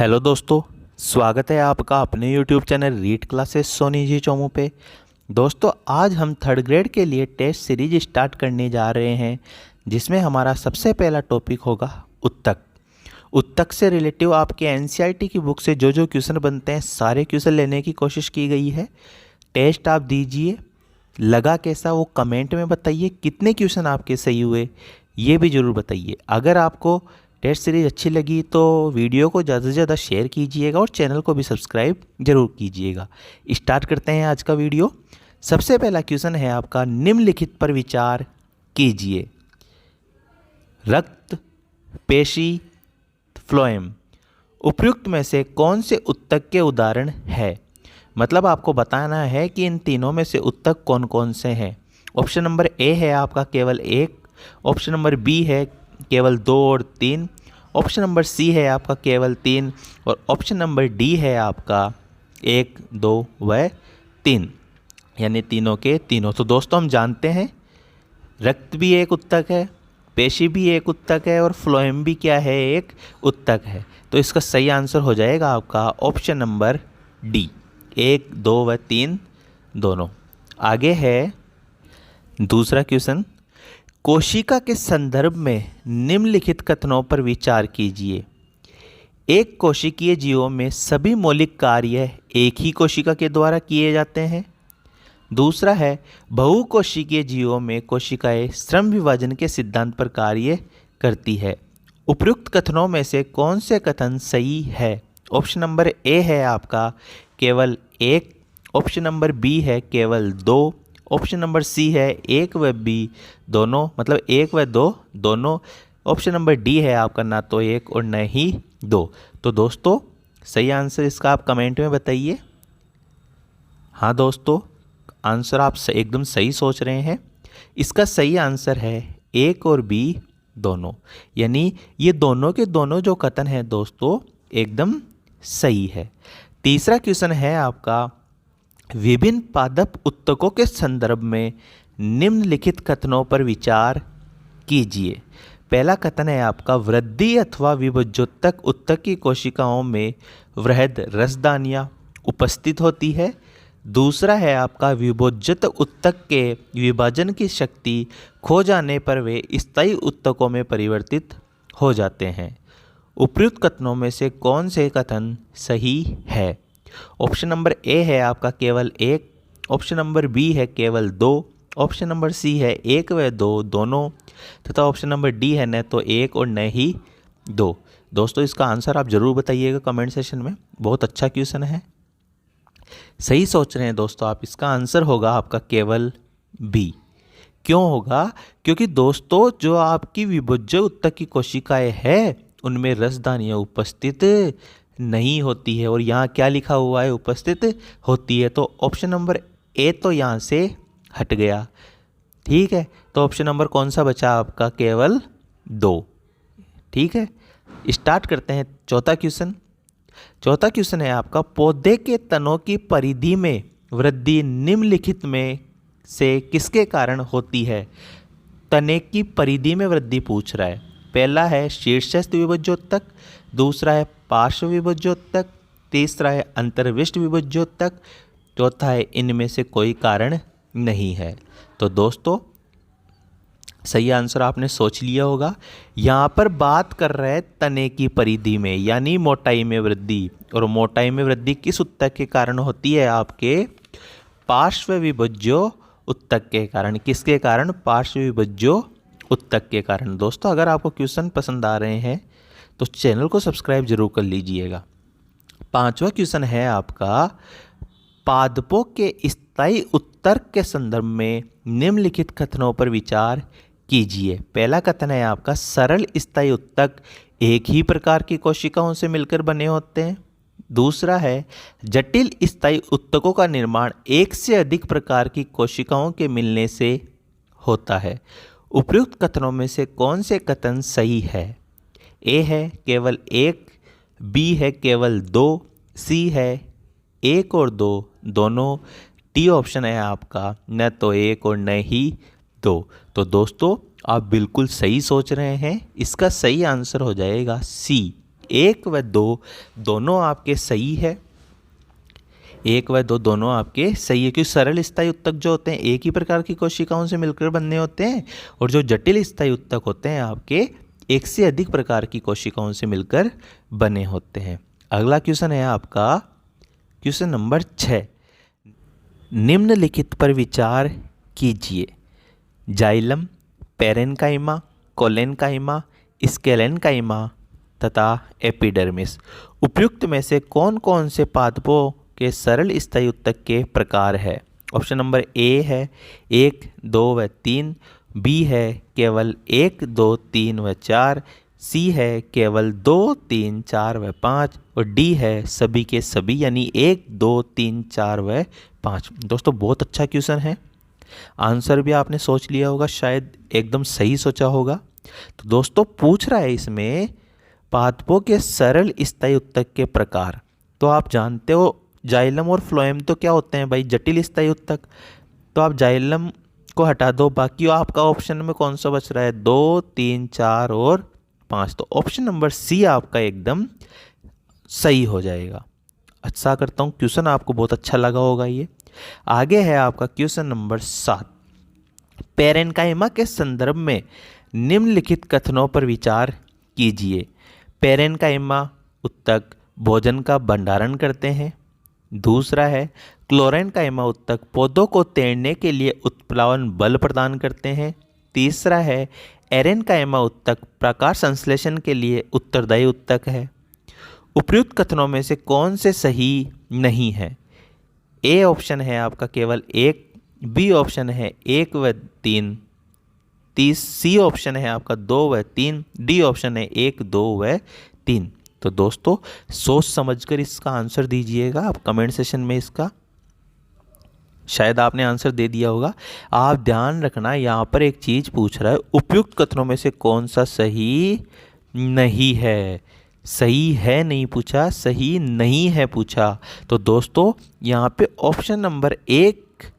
Hello दोस्तों, स्वागत है आपका अपने YouTube channel read classes Soni ji Chomu पे। दोस्तों, आज हम थर्ड ग्रेड के लिए टेस्ट सीरीज स्टार्ट करने जा रहे हैं, जिसमें हमारा सबसे पहला टॉपिक होगा उत्तक। उत्तक से रिलेटिव आपके एनसीईआरटी की बुक से जो जो क्वेश्चन बनते हैं सारे क्वेश्चन लेने की कोशिश की गई है। टेस्ट आप दीजिए, लगा कैसा वो कमेंट में बताइए। कितने क्वेश्चन आपके सही हुए ये भी ज़रूर बताइए। अगर आपको टेस्ट सीरीज अच्छी लगी तो वीडियो को ज़्यादा से ज़्यादा शेयर कीजिएगा और चैनल को भी सब्सक्राइब जरूर कीजिएगा। स्टार्ट करते हैं आज का वीडियो। सबसे पहला क्वेश्चन है आपका, निम्नलिखित पर विचार कीजिए। रक्त, पेशी, फ्लोएम उपयुक्त में से कौन से उत्तक के उदाहरण है? मतलब आपको बताना है कि इन तीनों में से उत्तक कौन कौन से हैं। ऑप्शन नंबर ए है आपका केवल एक, ऑप्शन नंबर बी है केवल 2 और 3, ऑप्शन नंबर सी है आपका केवल 3 और ऑप्शन नंबर डी है आपका 1, 2 व 3, यानी तीनों के तीनों। तो दोस्तों, हम जानते हैं रक्त भी एक उत्तक है, पेशी भी एक उत्तक है और फ्लोएम भी क्या है, एक उत्तक है। तो इसका सही आंसर हो जाएगा आपका ऑप्शन नंबर डी, 1, 2 व 3 दोनों। आगे है दूसरा क्वेश्चन, कोशिका के संदर्भ में निम्नलिखित कथनों पर विचार कीजिए। एक कोशिकीय जीवों में सभी मौलिक कार्य एक ही कोशिका के द्वारा किए जाते हैं। दूसरा है, बहुकोशिकीय जीवों में कोशिकाएं श्रम विभाजन के सिद्धांत पर कार्य करती है। उपयुक्त कथनों में से कौन से कथन सही है? ऑप्शन नंबर ए है आपका केवल 1, ऑप्शन नंबर बी है केवल 2, ऑप्शन नंबर सी है 1 व बी दोनों, मतलब 1 व 2 दोनों, ऑप्शन नंबर डी है आपका ना तो 1 और न ही 2। तो दोस्तों, सही आंसर इसका आप कमेंट में बताइए। हाँ दोस्तों, आंसर आप एकदम सही सोच रहे हैं। इसका सही आंसर है 1 और बी दोनों, यानी ये दोनों के दोनों जो कथन है दोस्तों एकदम सही है। तीसरा क्वेश्चन है आपका, विभिन्न पादप उत्तकों के संदर्भ में निम्नलिखित कथनों पर विचार कीजिए। पहला कथन है आपका, वृद्धि अथवा विभज्योतक उत्तक की कोशिकाओं में वृहद रसदानियाँ उपस्थित होती है। दूसरा है आपका, विभज्यत उत्तक के विभाजन की शक्ति खो जाने पर वे स्थायी उत्तकों में परिवर्तित हो जाते हैं। उपयुक्त कथनों में से कौन से कथन सही है? ऑप्शन नंबर ए है आपका केवल 1, ऑप्शन नंबर बी है केवल 2, ऑप्शन नंबर सी है 1 व 2 दोनों, तथा ऑप्शन नंबर डी है न तो 1 और न ही 2। दोस्तों, इसका आंसर आप जरूर बताइएगा कमेंट सेशन में। बहुत अच्छा क्वेश्चन है, सही सोच रहे हैं दोस्तों आप। इसका आंसर होगा आपका केवल बी। क्यों होगा? क्योंकि दोस्तों, जो आपकी विभज्य उत्तक की कोशिकाएं हैं उनमें रसदानियाँ उपस्थित नहीं होती है, और यहाँ क्या लिखा हुआ है, उपस्थित होती है। तो ऑप्शन नंबर ए तो यहाँ से हट गया। ठीक है, तो ऑप्शन नंबर कौन सा बचा आपका? केवल 2। ठीक है, स्टार्ट करते हैं चौथा क्वेश्चन। चौथा क्वेश्चन है आपका, पौधे के तनों की परिधि में वृद्धि निम्नलिखित में से किसके कारण होती है? तने की परिधि में वृद्धि पूछ रहा है। पहला है शीर्षस्थ विभज्योतक, दूसरा है पार्श्व विभज्योतक, तीसरा है अंतर्विष्ट विभज्योतक, चौथा है इनमें से कोई कारण नहीं है। तो दोस्तों, सही आंसर आपने सोच लिया होगा। यहाँ पर बात कर रहे हैं तने की परिधि में, यानी मोटाई में वृद्धि। और मोटाई में वृद्धि किस उत्तक के कारण होती है? आपके पार्श्व विभज्यो उत्तक के कारण। किसके कारण? पार्श्व विभज्यो उत्तक के कारण। दोस्तों, अगर आपको क्वेश्चन पसंद आ रहे हैं तो चैनल को सब्सक्राइब जरूर कर लीजिएगा। पांचवा क्वेश्चन है आपका, पादपों के स्थायी उत्तक के संदर्भ में निम्नलिखित कथनों पर विचार कीजिए। पहला कथन है आपका, सरल स्थायी उत्तक एक ही प्रकार की कोशिकाओं से मिलकर बने होते हैं। दूसरा है, जटिल स्थायी उत्तकों का निर्माण एक से अधिक प्रकार की कोशिकाओं के मिलने से होता है। उपयुक्त कथनों में से कौन से कथन सही है? ए है केवल 1, बी है केवल 2, सी है 1 और 2 दोनों, डी ऑप्शन है आपका न तो 1 और न ही 2। तो दोस्तों, आप बिल्कुल सही सोच रहे हैं। इसका सही आंसर हो जाएगा सी, 1 व 2 दोनों आपके सही है। 1 व 2 दोनों आपके सही है, क्योंकि सरल स्थायी उत्तक जो होते हैं एक ही प्रकार की कोशिकाओं से मिलकर बने होते हैं, और जो जटिल स्थायी उत्तक होते हैं आपके एक से अधिक प्रकार की कोशिकाओं से मिलकर बने होते हैं। अगला क्वेश्चन है आपका क्वेश्चन नंबर 6। निम्नलिखित पर विचार कीजिए। जाइलम, पेरेन्काइमा, कोलेन्काइमा, स्केलेन्काइमा तथा एपिडर्मिस, उपयुक्त में से कौन कौन से पादपों के सरल स्थायी उत्तक के प्रकार है? ऑप्शन नंबर ए है 1, 2 व 3, बी है केवल 1, 2, 3 व 4, सी है केवल 2, 3, 4 व 5, और डी है सभी के सभी यानी 1, 2, 3, 4 व 5। दोस्तों बहुत अच्छा क्वेश्चन है, आंसर भी आपने सोच लिया होगा, शायद एकदम सही सोचा होगा। तो दोस्तों पूछ रहा है इसमें पादपों के सरल स्थायी उत्तक के प्रकार। तो आप जानते हो जाइलम और फ्लोएम तो क्या होते हैं भाई, जटिल स्थायी उत्तक। तो आप जाइलम को हटा दो, बाकी आपका ऑप्शन में कौन सा बच रहा है? 2, 3, 4 और 5। तो ऑप्शन नंबर सी आपका एकदम सही हो जाएगा। अच्छा करता हूँ क्वेश्चन आपको बहुत अच्छा लगा होगा ये। आगे है आपका क्वेश्चन नंबर 7। पेरेन्काइमा के संदर्भ में निम्नलिखित कथनों पर विचार कीजिए। पेरेन्काइमा उत्तक भोजन का भंडारण करते हैं। दूसरा है क्लोरेन्काइमा उत्तक पौधों को तैरने के लिए उत्प्लावन बल प्रदान करते हैं। तीसरा है एरेन्काइमा उत्तक प्रकाश संश्लेषण के लिए उत्तरदायी उत्तक है। उपयुक्त कथनों में से कौन से सही नहीं है? ए ऑप्शन है आपका केवल 1, बी ऑप्शन है 1 व 3, सी ऑप्शन है आपका 2 व 3, डी ऑप्शन है 1, 2 व 3। तो दोस्तों सोच समझकर इसका आंसर दीजिएगा आप कमेंट सेशन में। इसका शायद आपने आंसर दे दिया होगा। आप ध्यान रखना यहाँ पर एक चीज़ पूछ रहा है, उपयुक्त कथनों में से कौन सा सही नहीं है। सही है नहीं पूछा, सही नहीं है पूछा। तो दोस्तों यहाँ पे ऑप्शन नंबर 1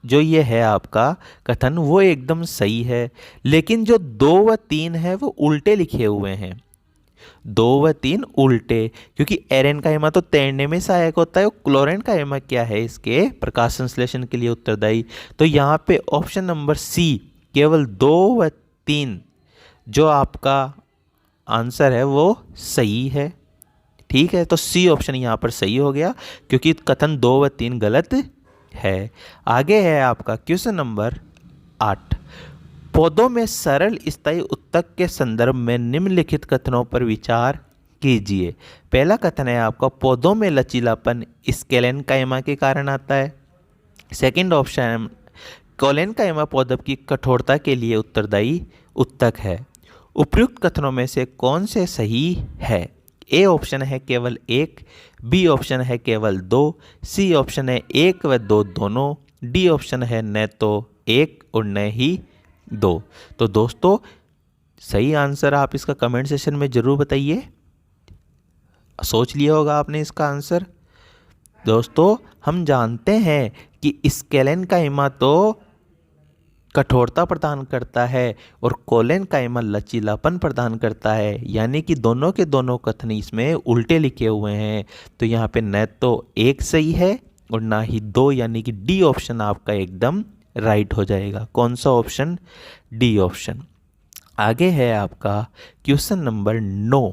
जो ये है आपका कथन वो एकदम सही है, लेकिन जो 2 व 3 है वो उल्टे लिखे हुए हैं। 2 व 3 उल्टे, क्योंकि एरेन्काइमा तो तैरने में सहायक होता है, और क्लोरेन्काइमा क्या है इसके प्रकाश संश्लेषण के लिए उत्तरदायी। तो यहाँ पे ऑप्शन नंबर सी केवल 2 व 3 जो आपका आंसर है वो सही है। ठीक है, तो सी ऑप्शन यहाँ पर सही हो गया, क्योंकि कथन 2 व 3 गलत है। आगे है आपका क्वेश्चन नंबर 8। पौधों में सरल स्थायी उत्तक के संदर्भ में निम्नलिखित कथनों पर विचार कीजिए। पहला कथन है आपका पौधों में लचीलापन स्केलेन्काइमा के कारण आता है। सेकंड ऑप्शन कोलेन्काइमा पौधों की कठोरता के लिए उत्तरदायी उत्तक है। उपयुक्त कथनों में से कौन से सही है? ए ऑप्शन है केवल 1, बी ऑप्शन है केवल 2, सी ऑप्शन है 1 व 2 दोनों, डी ऑप्शन है न तो 1 और न ही 2। तो दोस्तों सही आंसर आप इसका कमेंट सेशन में ज़रूर बताइए। सोच लिया होगा आपने इसका आंसर। दोस्तों हम जानते हैं कि स्केलेन्काइमा तो कठोरता प्रदान करता है और कोलेन्काइमा लचीलापन प्रदान करता है, यानी कि दोनों के दोनों कथन इसमें उल्टे लिखे हुए हैं। तो यहाँ पे न तो 1 सही है और ना ही 2, यानी कि डी ऑप्शन आपका एकदम राइट हो जाएगा। कौन सा ऑप्शन? D option. आगे है आपका क्वेश्चन नंबर 9।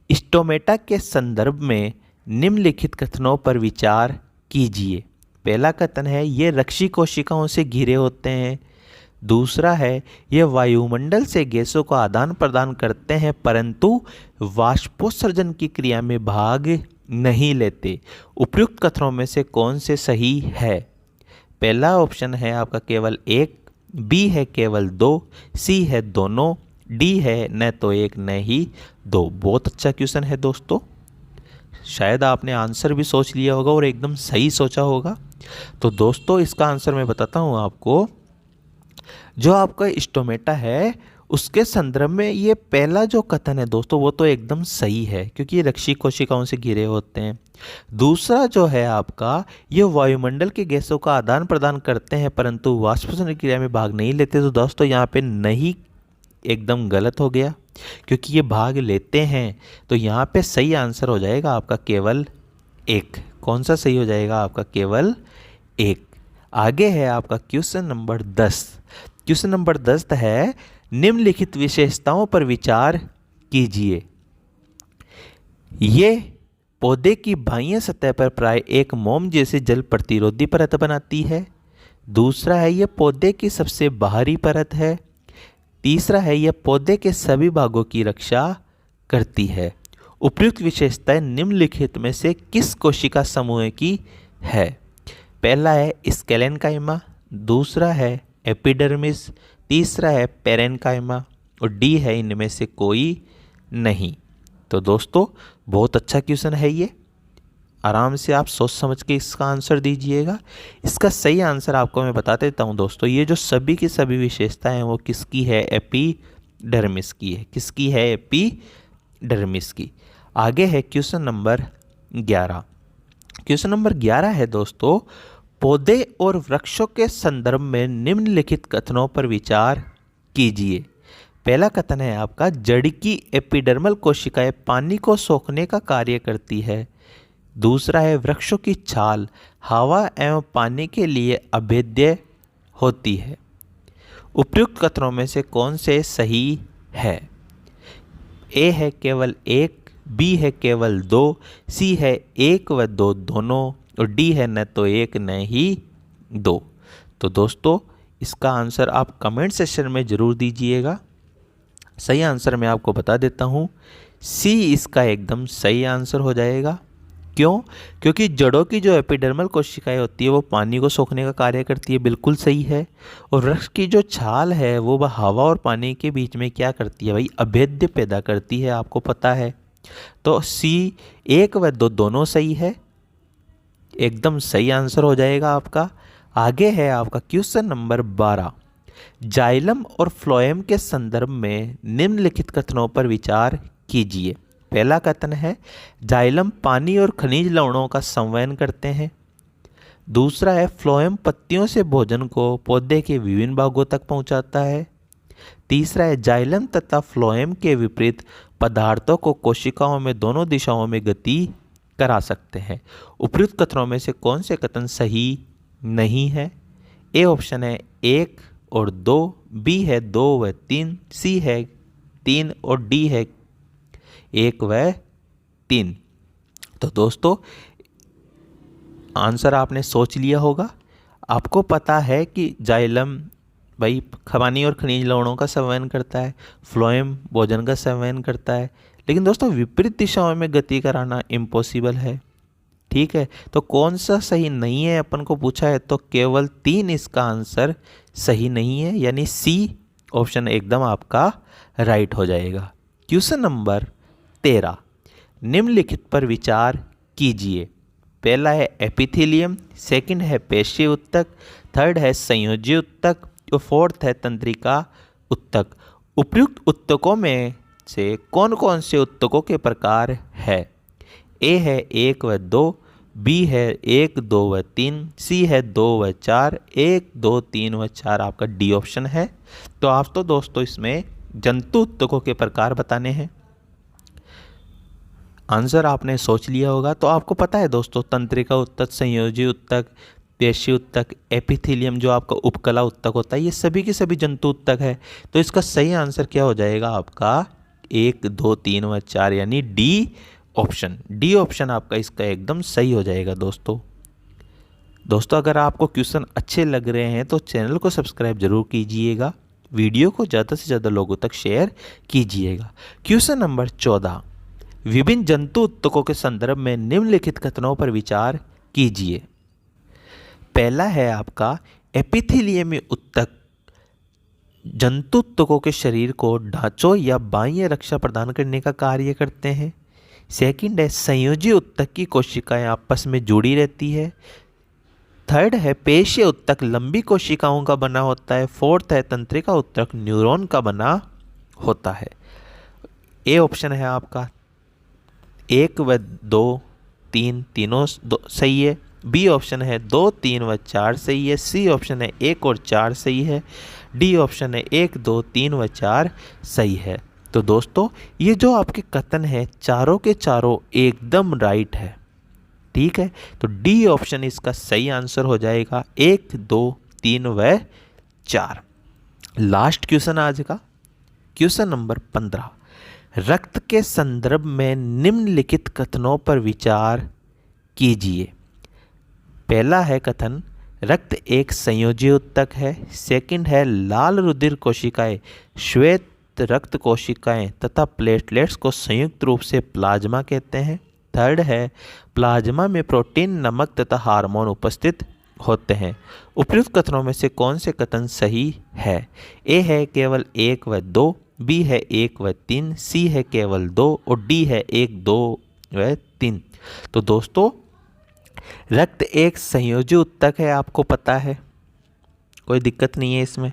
स्टोमेटा के संदर्भ में निम्नलिखित कथनों पर विचार कीजिए। पहला कथन है ये रक्षी कोशिकाओं से घिरे होते हैं। दूसरा है ये वायुमंडल से गैसों का आदान प्रदान करते हैं परंतु वाष्पोत्सर्जन की क्रिया में भाग नहीं लेते। उपयुक्त कथनों में से कौन से सही है? पहला ऑप्शन है आपका केवल 1, बी है केवल 2, सी है दोनों, डी है न तो 1 न ही 2। बहुत अच्छा क्वेश्चन है दोस्तों, शायद आपने आंसर भी सोच लिया होगा और एकदम सही सोचा होगा। तो दोस्तों इसका आंसर मैं बताता हूँ आपको। जो आपका स्टोमेटा है उसके संदर्भ में ये पहला जो कथन है दोस्तों वो तो एकदम सही है, क्योंकि ये रक्षी कोशिकाओं से घिरे होते हैं। दूसरा जो है आपका ये वायुमंडल के गैसों का आदान प्रदान करते हैं परंतु वाष्पोत्सर्जन क्रिया में भाग नहीं लेते। तो दोस्तों यहाँ पे नहीं एकदम गलत हो गया, क्योंकि ये भाग लेते हैं। तो यहाँ पे सही आंसर हो जाएगा आपका केवल 1। कौन सा सही हो जाएगा आपका? केवल 1। आगे है आपका क्वेश्चन नंबर 10। क्वेश्चन नंबर 10 है, निम्नलिखित विशेषताओं पर विचार कीजिए। ये पौधे की बाह्य सतह पर प्राय एक मोम जैसी जल प्रतिरोधी परत बनाती है। दूसरा है, यह पौधे की सबसे बाहरी परत है। तीसरा है, यह पौधे के सभी भागों की रक्षा करती है। उपयुक्त विशेषताएं निम्नलिखित में से किस कोशिका समूह की है? पहला है स्केलेनकाइमा, दूसरा है एपिडर्मिस, तीसरा है पेरेनकाइमा और डी है इनमें से कोई नहीं। तो दोस्तों बहुत अच्छा क्वेश्चन है ये, आराम से आप सोच समझ के इसका आंसर दीजिएगा। इसका सही आंसर आपको मैं बता देता हूँ दोस्तों। ये जो सभी की सभी विशेषताएं हैं वो किसकी है? एपिडर्मिस की है। किसकी है? एपिडर्मिस की। आगे है क्वेश्चन नंबर 11। क्वेश्चन नंबर 11 है दोस्तों, पौधे और वृक्षों के संदर्भ में निम्नलिखित कथनों पर विचार कीजिए। पहला कथन है आपका, जड़ की एपिडर्मल कोशिकाएं पानी को सोखने का कार्य करती है। दूसरा है, वृक्षों की छाल हवा एवं पानी के लिए अभेद्य होती है। उपयुक्त कथनों में से कौन से सही है? ए है केवल 1, बी है केवल 2, सी है 1 व 2 दोनों और डी है न तो 1 न ही 2। तो दोस्तों इसका आंसर आप कमेंट सेक्शन में ज़रूर दीजिएगा। सही आंसर मैं आपको बता देता हूँ, सी इसका एकदम सही आंसर हो जाएगा। क्यों? क्योंकि जड़ों की जो एपिडर्मल कोशिकाएं होती है वो पानी को सोखने का कार्य करती है, बिल्कुल सही है। और वृक्ष की जो छाल है वो हवा और पानी के बीच में क्या करती है भाई? अभेद्य पैदा करती है, आपको पता है। तो सी 1 व 2 दोनों सही है, एकदम सही आंसर हो जाएगा आपका। आगे है आपका क्वेश्चन नंबर 12। जाइलम और फ्लोएम के संदर्भ में निम्नलिखित कथनों पर विचार कीजिए। पहला कथन है, जाइलम पानी और खनिज लवणों का संवहन करते हैं। दूसरा है, फ्लोएम पत्तियों से भोजन को पौधे के विभिन्न भागों तक पहुंचाता है। तीसरा है, जाइलम तथा फ्लोएम के विपरीत पदार्थों को कोशिकाओं में दोनों दिशाओं में गति करा सकते हैं। उपयुक्त कथनों में से कौन से कथन सही नहीं है? ए ऑप्शन है 1 और 2, बी है 2 व 3, सी है 3 और डी है 1 व 3। तो दोस्तों आंसर आपने सोच लिया होगा। आपको पता है कि जाइलम भाई पानी और खनिज लवणों का संवहन करता है, फ्लोएम भोजन का संवहन करता है, लेकिन दोस्तों विपरीत दिशाओं में गति कराना इम्पॉसिबल है। ठीक है, तो कौन सा सही नहीं है अपन को पूछा है, तो केवल 3 इसका आंसर सही नहीं है, यानी सी ऑप्शन एकदम आपका राइट हो जाएगा। क्वेश्चन नंबर 13, निम्नलिखित पर विचार कीजिए। पहला है एपिथेलियम, सेकंड है पेशीय उत्तक, थर्ड है संयोजी उत्तक और फोर्थ है तंत्रिका उत्तक। उपयुक्त उत्तकों में से कौन कौन से उत्तकों के प्रकार है? ए है 1 व 2, बी है 1, 2 व 3, सी है 2 व 4, 1, 2, 3 व 4 आपका डी ऑप्शन है। तो आप तो दोस्तों इसमें जंतु उत्तकों के प्रकार बताने हैं। आंसर आपने सोच लिया होगा। तो आपको पता है दोस्तों, तंत्रिका उत्तक, संयोजी उत्तक, पेशी उत्तक, एपिथेलियम जो आपका उपकला उत्तक होता है, ये सभी के सभी जंतु उत्तक है। तो इसका सही आंसर क्या हो जाएगा आपका? 1, 2, 3 व 4 यानी डी ऑप्शन। डी ऑप्शन आपका इसका एकदम सही हो जाएगा दोस्तों अगर आपको क्वेश्चन अच्छे लग रहे हैं तो चैनल को सब्सक्राइब जरूर कीजिएगा, वीडियो को ज़्यादा से ज़्यादा लोगों तक शेयर कीजिएगा। क्वेश्चन नंबर 14, विभिन्न जंतु उत्तकों के संदर्भ में निम्नलिखित कथनों पर विचार कीजिए। पहला है आपका एपिथेलियमी उत्तक जंतु उत्तकों के शरीर को ढांचों या बाह्य रक्षा प्रदान करने का कार्य करते हैं। सेकंड है संयोजी उत्तक की कोशिकाएं आपस में जुड़ी रहती है। थर्ड है पेशीय उत्तक लंबी कोशिकाओं का बना होता है। फोर्थ है तंत्रिका उत्तक न्यूरॉन का बना होता है। ए ऑप्शन है आपका 1 व 2, 3 तीनों सही है। बी ऑप्शन है 2, 3 व 4 सही है। सी ऑप्शन है 1 और 4 सही है। डी ऑप्शन है 1, 2, 3 व 4 सही है। तो दोस्तों ये जो आपके कथन है चारों के चारों एकदम राइट है। ठीक है, तो डी ऑप्शन इसका सही आंसर हो जाएगा 1, 2, 3 व 4। लास्ट क्वेश्चन आज का, क्वेश्चन नंबर 15। रक्त के संदर्भ में निम्नलिखित कथनों पर विचार कीजिए। पहला है कथन, रक्त एक संयोजी ऊतक है। सेकंड है, लाल रुधिर कोशिकाएं श्वेत रक्त कोशिकाएं तथा प्लेटलेट्स को संयुक्त रूप से प्लाज्मा कहते हैं। थर्ड है, प्लाज्मा में प्रोटीन, नमक तथा हार्मोन उपस्थित होते हैं। उपयुक्त कथनों में से कौन से कथन सही है? ए है केवल 1 व 2, बी है 1 व 3, सी है केवल 2 और डी है 1, 2 व 3। तो दोस्तों रक्त एक संयोजी ऊतक है, आपको पता है, कोई दिक्कत नहीं है इसमें।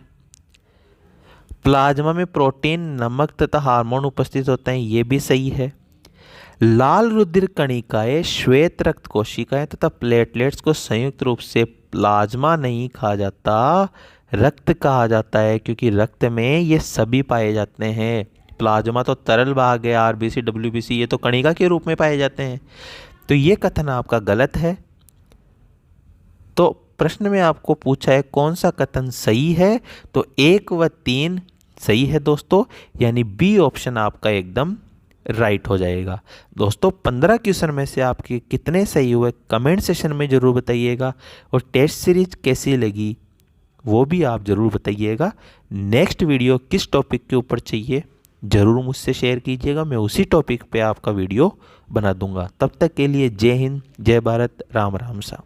प्लाज्मा में प्रोटीन, नमक तथा हार्मोन उपस्थित होते हैं, ये भी सही है। लाल रुधिर कणिकाएं श्वेत रक्त कोशिकाएं तथा प्लेटलेट्स को संयुक्त रूप से प्लाज्मा नहीं कहा जाता, रक्त कहा जाता है, क्योंकि रक्त में ये सभी पाए जाते हैं। प्लाज्मा तो तरल भाग है, आरबीसी, डब्ल्यूबीसी, ये तो कणिका के रूप में पाए जाते हैं। तो ये कथन आपका गलत है। तो प्रश्न में आपको पूछा है कौन सा कथन सही है, तो 1 व 3 सही है दोस्तों, यानी बी ऑप्शन आपका एकदम राइट हो जाएगा। दोस्तों 15 क्वेश्चन में से आपके कितने सही हुए कमेंट सेशन में ज़रूर बताइएगा, और टेस्ट सीरीज कैसी लगी वो भी आप ज़रूर बताइएगा। नेक्स्ट वीडियो किस टॉपिक के ऊपर चाहिए ज़रूर मुझसे शेयर कीजिएगा, मैं उसी टॉपिक पे आपका वीडियो बना दूंगा। तब तक के लिए जय हिंद, जय भारत, राम राम सा।